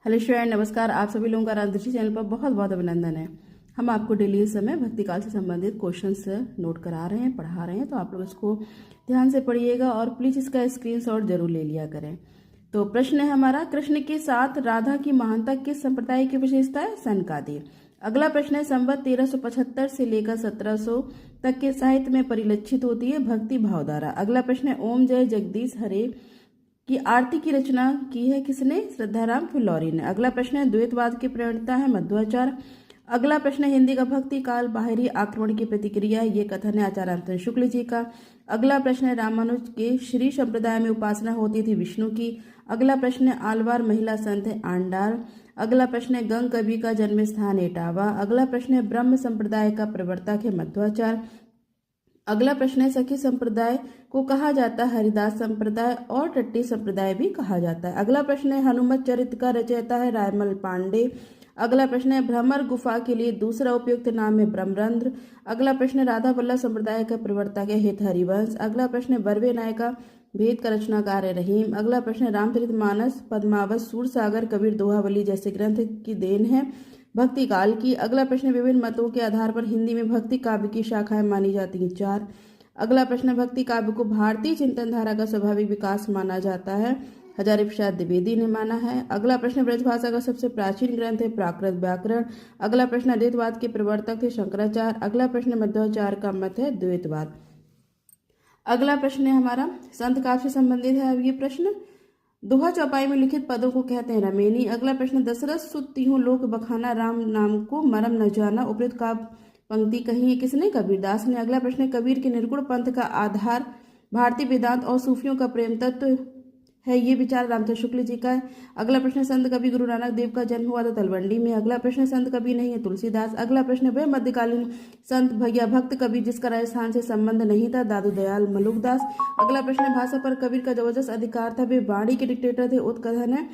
Hello student, नमस्कार। आप सभी लोगों का राजदृष्टि चैनल पर बहुत बहुत अभिनंदन है। हम आपको डेली इस समय भक्ति काल से संबंधित क्वेश्चंस नोट करा रहे हैं, पढ़ा रहे हैं, तो आप लोग इसको ध्यान से पढ़िएगा और प्लीज़ इसका स्क्रीनशॉट जरूर ले लिया करें। तो प्रश्न है हमारा, कृष्ण के साथ राधा की महानता किस संप्रदाय की विशेषता है? सनकादि। अगला प्रश्न है, संवत 1375 से लेकर 1700 तक के साहित्य में परिलक्षित होती है भक्ति भावधारा। अगला प्रश्न है, ओम जय जगदीश हरे की आरती की रचना की है किसने? श्रद्धाराम फिल्लौरी ने। अगला प्रश्न है, द्वैतवाद की प्रणेता है मध्वाचार्य। अगला प्रश्न है, हिंदी का भक्ति काल बाहरी आक्रमण की प्रतिक्रिया, ये कथन है आचार्य रामचंद्र शुक्ल जी का। अगला प्रश्न है, रामानुज के श्री संप्रदाय में उपासना होती थी विष्णु की। अगला प्रश्न है, आलवार महिला संत है आंडार। अगला प्रश्न है, गंग कवि का जन्म स्थान एटावा। अगला प्रश्न है, ब्रह्म संप्रदाय का प्रवर्तक है मध्वाचार्य। अगला प्रश्न है, सखी संप्रदाय को कहा जाता है हरिदास संप्रदाय और टट्टी संप्रदाय भी कहा जाता है। अगला प्रश्न है, हनुमत चरित्र का रचयिता है रायमल पांडे। अगला प्रश्न है, भ्रमर गुफा के लिए दूसरा उपयुक्त नाम है ब्रह्मरंध्र। अगला प्रश्न है, राधा वल्लभ संप्रदाय का प्रवर्तक है हित हरिवंश। अगला प्रश्न है, बरवे नायका भेद का रचनाकार है रहीम। अगला प्रश्न है, रामचरितमानस पद्मावत सूरसागर कबीर दोहावली जैसे ग्रंथ की देन है भक्ति काल की। अगला प्रश्न, विभिन्न मतों के आधार पर हिंदी में भक्ति काव्य की शाखाएं मानी जाती हैं 4। अगला प्रश्न, भक्ति काव्य को भारतीय चिंतन धारा का स्वाभाविक विकास माना जाता है, हजारी प्रसाद द्विवेदी ने माना है। अगला प्रश्न, ब्रजभाषा का सबसे प्राचीन ग्रंथ है प्राकृत व्याकरण। अगला प्रश्न, अद्वैतवाद के प्रवर्तक थे शंकराचार्य। अगला प्रश्न, मध्वाचार्य का मत है द्वैतवाद। अगला प्रश्न है हमारा, संत काव्य से संबंधित है अब ये प्रश्न। दोहा चौपाई में लिखित पदों को कहते हैं रमेनी। अगला प्रश्न, दशरथ सुत तीहूं लोक बखाना राम नाम को मरम न जाना, उपयुक्त काव्य पंक्ति कही है किसने? कबीरदास ने। अगला प्रश्न, कबीर के निर्गुण पंथ का आधार भारतीय वेदांत और सूफियों का प्रेम तत्व है, ये विचार रामचंद्र शुक्ल जी का है। अगला प्रश्न, संत कवि गुरु नानक देव का जन्म हुआ था तलवंडी में। अगला प्रश्न, संत कवि नहीं है तुलसीदास। अगला प्रश्न, वह मध्यकालीन संत भैया भक्त कवि जिसका राजस्थान से संबंध नहीं था, दादू दयाल मलुकदास। अगला प्रश्न, भाषा पर कबीर का जबरदस्त अधिकार था, वे वाणी के डिक्टेटर थे, उत्कथन है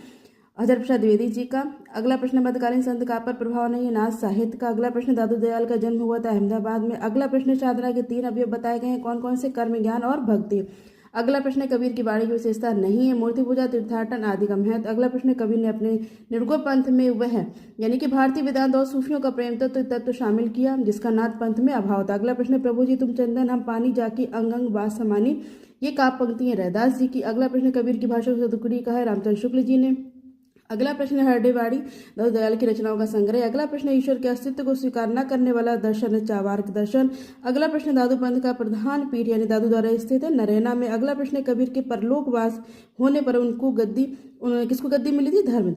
हजारी प्रसाद द्विवेदी जी का। अगला प्रश्न, मध्यकालीन संत का पर प्रभाव नहीं है, नाथ साहित्य का। अगला प्रश्न, दादू दयाल का जन्म हुआ था अहमदाबाद में। अगला प्रश्न, साधना के 3 अवयव बताए गए हैं, कौन कौन से? कर्म, ज्ञान और भक्ति। अगला प्रश्न, कबीर की वाणी की विशेषता नहीं है, मूर्ति पूजा, तीर्थाटन आदि का महत्व। अगला प्रश्न, कबीर ने अपने निर्गुण पंथ में वह यानी कि भारतीय वेदांत और सूफियों का प्रेम तत्व शामिल किया जिसका नाथ पंथ में अभाव था। अगला प्रश्न, प्रभु जी तुम चंदन हम पानी जाकी अंग अंग बात समानी, ये काव्य पंक्ति है रैदास जी की। अगला प्रश्न, कबीर की भाषा को टुकड़ी कहा है रामचंद्र शुक्ल जी ने। अगला प्रश्न, हरडेवाड़ी दादू दयाल की रचनाओं का संग्रह। अगला प्रश्न, ईश्वर के अस्तित्व को स्वीकार न करने वाला दर्शन है चावार्क दर्शन। अगला प्रश्न, दादू पंथ का प्रधान पीठ यानी दादू द्वारा स्थित है नरैना में। अगला प्रश्न, कबीर के परलोकवास होने पर उनको किसको गद्दी मिली थी? धर्म